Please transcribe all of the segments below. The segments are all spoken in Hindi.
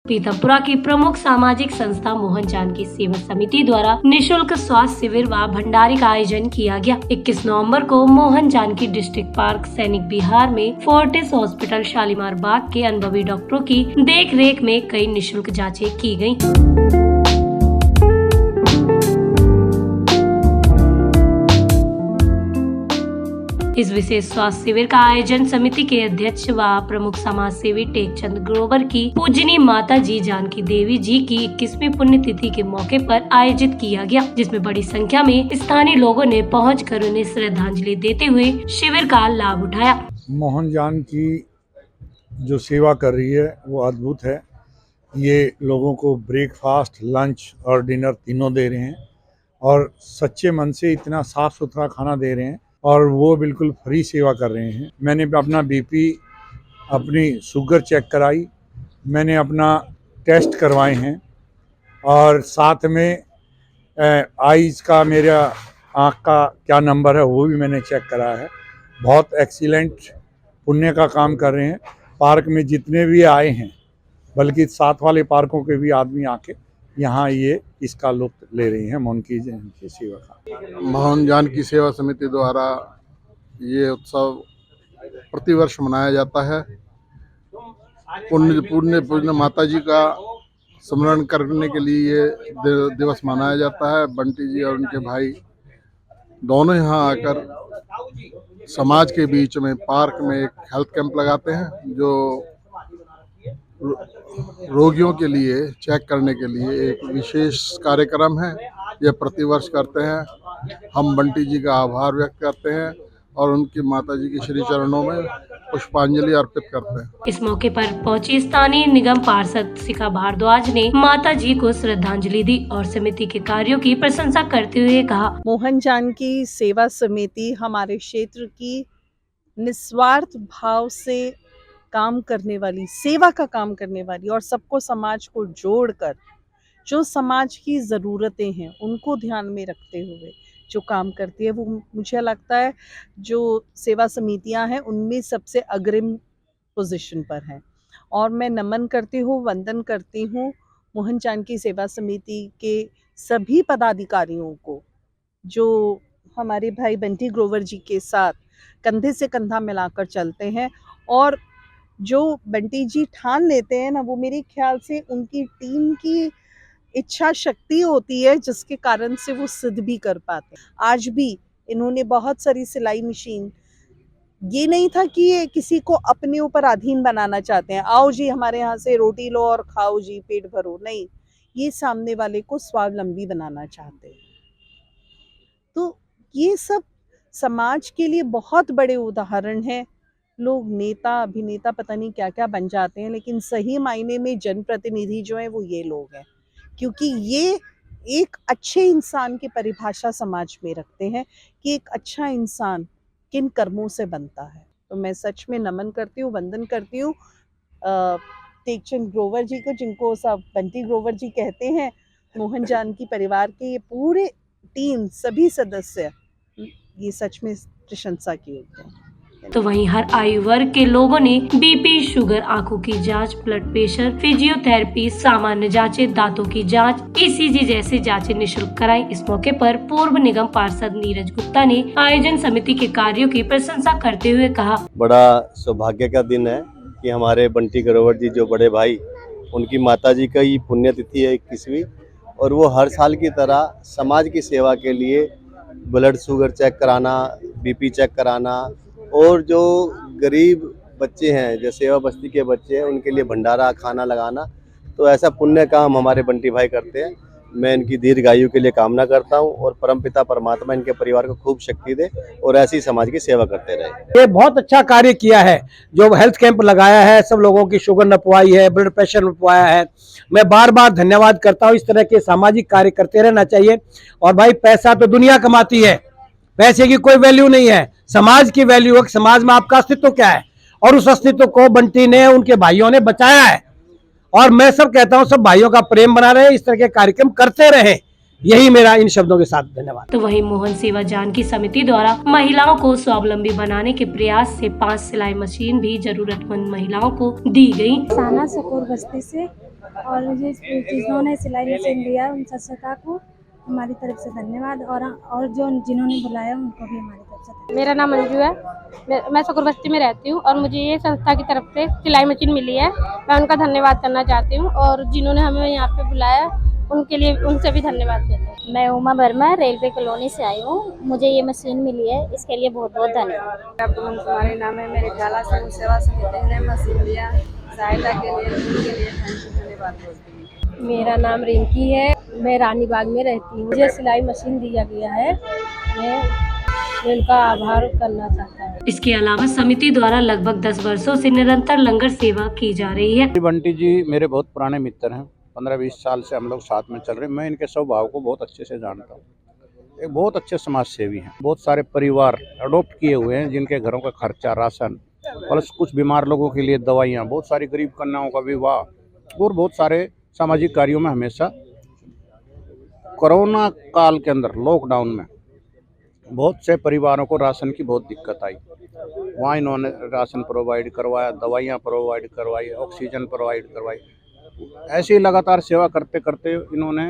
पीथमपुरा की प्रमुख सामाजिक संस्था मोहन जानकी सेवा समिति द्वारा निशुल्क स्वास्थ्य शिविर व भंडारे का आयोजन किया गया। 21 नवंबर को मोहन जानकी डिस्ट्रिक्ट पार्क सैनिक बिहार में फोर्टिस हॉस्पिटल शालीमार बाग के अनुभवी डॉक्टरों की देखरेख में कई निशुल्क जांचें की गयी। इस विशेष स्वास्थ्य शिविर का आयोजन समिति के अध्यक्ष व प्रमुख समाज सेवी टेकचंद ग्रोवर की पूजनी माता जी जानकी देवी जी की 21वीं पुण्यतिथि के मौके पर आयोजित किया गया, जिसमें बड़ी संख्या में स्थानीय लोगों ने पहुंचकर उन्हें श्रद्धांजलि देते हुए शिविर का लाभ उठाया। मोहन जानकी जो सेवा कर रही है वो अद्भुत है। ये लोगों को ब्रेकफास्ट, लंच और डिनर तीनों दे रहे हैं और सच्चे मन से इतना साफ सुथरा खाना दे रहे हैं और वो बिल्कुल फ्री सेवा कर रहे हैं। मैंने अपना बीपी, अपनी शुगर चेक कराई, मैंने अपना टेस्ट करवाए हैं और साथ में आईज का, मेरा आँख का क्या नंबर है वो भी मैंने चेक कराया है। बहुत एक्सीलेंट पुण्य का काम कर रहे हैं। पार्क में जितने भी आए हैं, बल्कि साथ वाले पार्कों के भी आदमी आके यहाँ ये इसका लुत्फ ले रही हैं मोहन की सेवा का। मोहन जानकी सेवा समिति द्वारा ये उत्सव प्रतिवर्ष मनाया जाता है। पुण्य माता जी का स्मरण करने के लिए ये दिवस मनाया जाता है। बंटी जी और उनके भाई दोनों यहाँ आकर समाज के बीच में पार्क में एक हेल्थ कैंप लगाते हैं, जो रोगियों के लिए चेक करने के लिए एक विशेष कार्यक्रम है। यह प्रतिवर्ष करते हैं। हम बंटी जी का आभार व्यक्त करते हैं और उनकी माता जी के श्री चरणों में पुष्पांजलि अर्पित करते हैं। इस मौके पर पहुंची स्थानीय निगम पार्षद शिखा भारद्वाज ने माता जी को श्रद्धांजलि दी और समिति के कार्यों की प्रशंसा करते हुए कहा, मोहन जानकी सेवा समिति हमारे क्षेत्र की निस्वार्थ भाव से काम करने वाली, सेवा का काम करने वाली और सबको, समाज को जोड़कर जो समाज की ज़रूरतें हैं उनको ध्यान में रखते हुए जो काम करती है, वो मुझे लगता है जो सेवा समितियां हैं उनमें सबसे अग्रिम पोजीशन पर हैं। और मैं नमन करती हूँ, वंदन करती हूँ मोहन जानकी सेवा समिति के सभी पदाधिकारियों को, जो हमारे भाई बंटी ग्रोवर जी के साथ कंधे से कंधा मिलाकर चलते हैं। और जो बंटी जी ठान लेते हैं ना, वो मेरे ख्याल से उनकी टीम की इच्छा शक्ति होती है, जिसके कारण से वो सिद्ध भी कर पाते हैं। आज भी इन्होंने बहुत सारी सिलाई मशीन, ये नहीं था कि ये किसी को अपने ऊपर अधीन बनाना चाहते हैं, आओ जी हमारे यहाँ से रोटी लो और खाओ जी, पेट भरो, नहीं, ये सामने वाले को स्वावलंबी बनाना चाहते हैं। तो ये सब समाज के लिए बहुत बड़े उदाहरण हैं। लोग नेता, अभिनेता, पता नहीं क्या क्या बन जाते हैं, लेकिन सही मायने में जनप्रतिनिधि जो है वो ये लोग हैं, क्योंकि ये एक अच्छे इंसान की परिभाषा समाज में रखते हैं कि एक अच्छा इंसान किन कर्मों से बनता है। तो मैं सच में नमन करती हूँ, वंदन करती हूँ टेकचंद ग्रोवर जी को, जिनको सब बंटी ग्रोवर जी कहते हैं। मोहन जानकी परिवार के ये पूरे टीम, सभी सदस्य, ये सच में प्रशंसा की होती है। तो वहीं हर आयु वर्ग के लोगों ने बीपी, शुगर, आंखों की जांच, ब्लड प्रेशर, फिजियोथेरेपी, सामान्य जांचें, दांतों की जांच, ईसीजी जैसी जांचें निःशुल्क कराई। इस मौके पर पूर्व निगम पार्षद नीरज गुप्ता ने आयोजन समिति के कार्यों की प्रशंसा करते हुए कहा, बड़ा सौभाग्य का दिन है कि हमारे बंटी ग्रोवर जी जो बड़े भाई, उनकी माता जी का ये पुण्यतिथि है 21वीं, और वो हर साल की तरह समाज की सेवा के लिए ब्लड शुगर चेक कराना, बीपी चेक कराना और जो गरीब बच्चे हैं, जो सेवा बस्ती के बच्चे हैं, उनके लिए भंडारा खाना लगाना, तो ऐसा पुण्य काम हमारे बंटी भाई करते हैं। मैं इनकी दीर्घायु के लिए कामना करता हूं और परमपिता परमात्मा इनके परिवार को खूब शक्ति दे और ऐसी समाज की सेवा करते रहे। ये बहुत अच्छा कार्य किया है, जो हेल्थ कैंप लगाया है, सब लोगों की शुगर नपवाई है, ब्लड प्रेशर नपवाया है। मैं बार बार धन्यवाद करता हूं। इस तरह के सामाजिक कार्य करते रहना चाहिए। और भाई, पैसा तो दुनिया कमाती है, पैसे की कोई वैल्यू नहीं है, समाज की वैल्यू है। समाज में आपका अस्तित्व क्या है, और उस अस्तित्व को बंटी ने, उनके भाइयों ने बचाया है। और मैं सब कहता हूं, सब भाइयों का प्रेम बना रहे, इस तरह के कार्यक्रम करते रहे, यही मेरा इन शब्दों के साथ धन्यवाद। तो वहीं मोहन सेवा जानकी समिति द्वारा महिलाओं को स्वावलंबी बनाने के प्रयास से 5 सिलाई मशीन भी जरूरतमंद महिलाओं को दी गयी। साना सकोर बस्ती से और जिन्होंने सिलाई मशीन दिया उन संस्था को हमारी तरफ से धन्यवाद, और जो जिन्होंने बुलाया उनको भी हमारी तरफ से धन्यवाद। मेरा नाम मंजू है, मैं शकुर बस्ती में रहती हूँ और मुझे ये संस्था की तरफ से सिलाई मशीन मिली है। मैं उनका धन्यवाद करना चाहती हूँ और जिन्होंने हमें यहाँ पे बुलाया उनके लिए उनसे भी धन्यवाद करते हैं। मैं उमा वर्मा रेलवे कॉलोनी से आई हूँ। मुझे ये मशीन मिली है, इसके लिए बहुत बहुत धन्यवाद। तुम्हारे नाम है, मेरे खाला से सेवा समिति ने मशीन दिया, सहायता के लिए धन्यवाद। मेरा नाम रिंकी है, मैं रानी बाग में रहती हूँ। मुझे सिलाई मशीन दिया गया है, मैं उनका आभार करना चाहता हूँ। इसके अलावा समिति द्वारा लगभग 10 वर्षों से निरंतर लंगर सेवा की जा रही है। बंटी जी मेरे बहुत पुराने मित्र हैं, 15-20 साल से हम लोग साथ में चल रहे हैं। मैं इनके स्वभाव को बहुत अच्छे से जानता हूँ। एक बहुत अच्छे समाज सेवी हैं। बहुत सारे परिवार अडॉप्ट किए हुए हैं जिनके घरों का खर्चा, राशन, प्लस कुछ बीमार लोगों के लिए दवाइयाँ, बहुत सारी गरीब कन्याओं का विवाह और बहुत सारे सामाजिक कार्यों में हमेशा। कोरोना काल के अंदर लॉकडाउन में बहुत से परिवारों को राशन की बहुत दिक्कत आई, वहाँ इन्होंने राशन प्रोवाइड करवाया, दवाइयाँ प्रोवाइड करवाई, ऑक्सीजन प्रोवाइड करवाई। ऐसे ही लगातार सेवा करते करते इन्होंने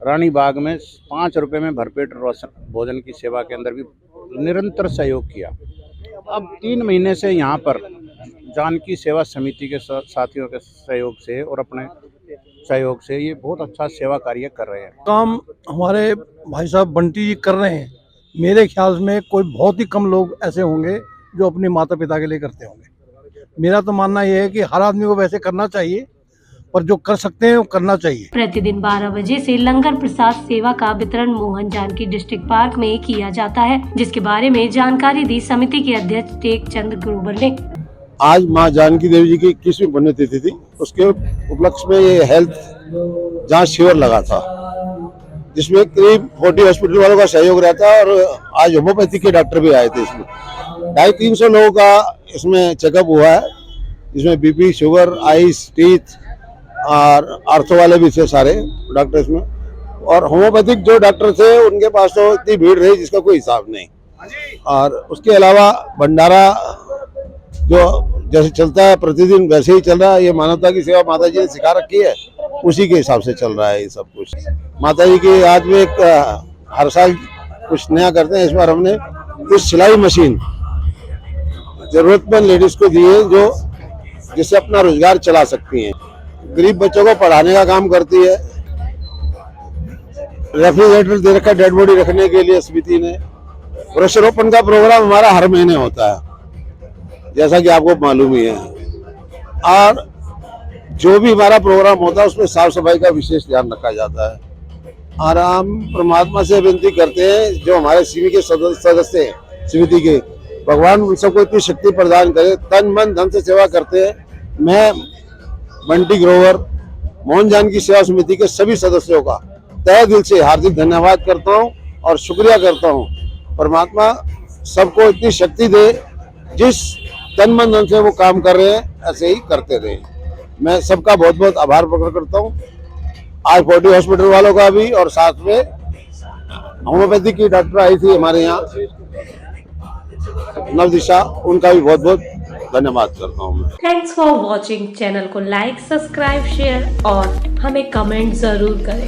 रानी बाग में 5 रुपये में भरपेट भोजन की सेवा के अंदर भी निरंतर सहयोग किया। अब 3 महीने से यहाँ पर जानकी सेवा समिति के साथियों के सहयोग से और अपने सहयोग से ये बहुत अच्छा सेवा कार्य कर रहे हैं। काम हमारे भाई साहब बंटी जी कर रहे हैं। मेरे ख्याल में कोई बहुत ही कम लोग ऐसे होंगे जो अपने माता पिता के लिए करते होंगे। मेरा तो मानना यह है कि हर आदमी को वैसे करना चाहिए, पर जो कर सकते हैं वो करना चाहिए। प्रतिदिन 12 बजे से लंगर प्रसाद सेवा का वितरण मोहन जानकी डिस्ट्रिक्ट पार्क में किया जाता है, जिसके बारे में जानकारी दी समिति के अध्यक्ष टेक चंद ग्रोवर ने। आज माँ जानकी देवी जी की 21वीं पुण्यतिथि थी, उसके उपलक्ष्य में ये हेल्थ जांच शिविर लगा था, जिसमें करीब 40 हॉस्पिटल वालों का सहयोग रहता है और आज होम्योपैथी के डॉक्टर भी आए थे। इसमें 250-300 लोगों का इसमें चेकअप हुआ है, जिसमें बीपी, शुगर, आइस, टीथ और आर्थो वाले भी थे सारे डॉक्टर इसमें। और होम्योपैथिक जो डॉक्टर थे उनके पास तो इतनी भीड़ रही जिसका कोई हिसाब नहीं। और उसके अलावा भंडारा जो जैसे चलता है प्रतिदिन वैसे ही चल रहा है। ये मानवता की सेवा माता जी ने सिखा रखी है, उसी के हिसाब से चल रहा है ये सब कुछ। माता जी की याद में एक हर साल कुछ नया करते हैं। इस बार हमने कुछ सिलाई मशीन जरूरतमंद लेडीज को दी है, जो जिससे अपना रोजगार चला सकती हैं। गरीब बच्चों को पढ़ाने का काम करती है। रेफ्रिजरेटर दे रखा डेड बॉडी रखने के लिए समिति ने। वृक्षारोपण का प्रोग्राम हमारा हर महीने होता है, जैसा कि आपको मालूम ही है। और जो भी हमारा प्रोग्राम होता है उसमें साफ सफाई का विशेष ध्यान रखा जाता है। और हम परमात्मा से विनती करते हैं, जो हमारे समिति के सदस्य हैं, समिति के, भगवान उन सबको इतनी शक्ति प्रदान करे, तन मन धन से सेवा करते हैं। मैं बंटी ग्रोवर मोहन जानकी सेवा समिति के सभी सदस्यों का तहे दिल से हार्दिक धन्यवाद करता हूं और शुक्रिया करता हूं। परमात्मा सबको इतनी शक्ति दे, जिस तन मन धन से वो काम कर रहे हैं ऐसे ही करते रहे। मैं सबका बहुत बहुत आभार प्रकट करता हूं। आज 40 हॉस्पिटल वालों का भी, और साथ में होम्योपैथी की डॉक्टर आई थी हमारे यहाँ नवदिशा, उनका भी बहुत बहुत धन्यवाद करता हूँ। Thanks for watching. चैनल को लाइक, सब्सक्राइब, शेयर और हमें कमेंट जरूर करें।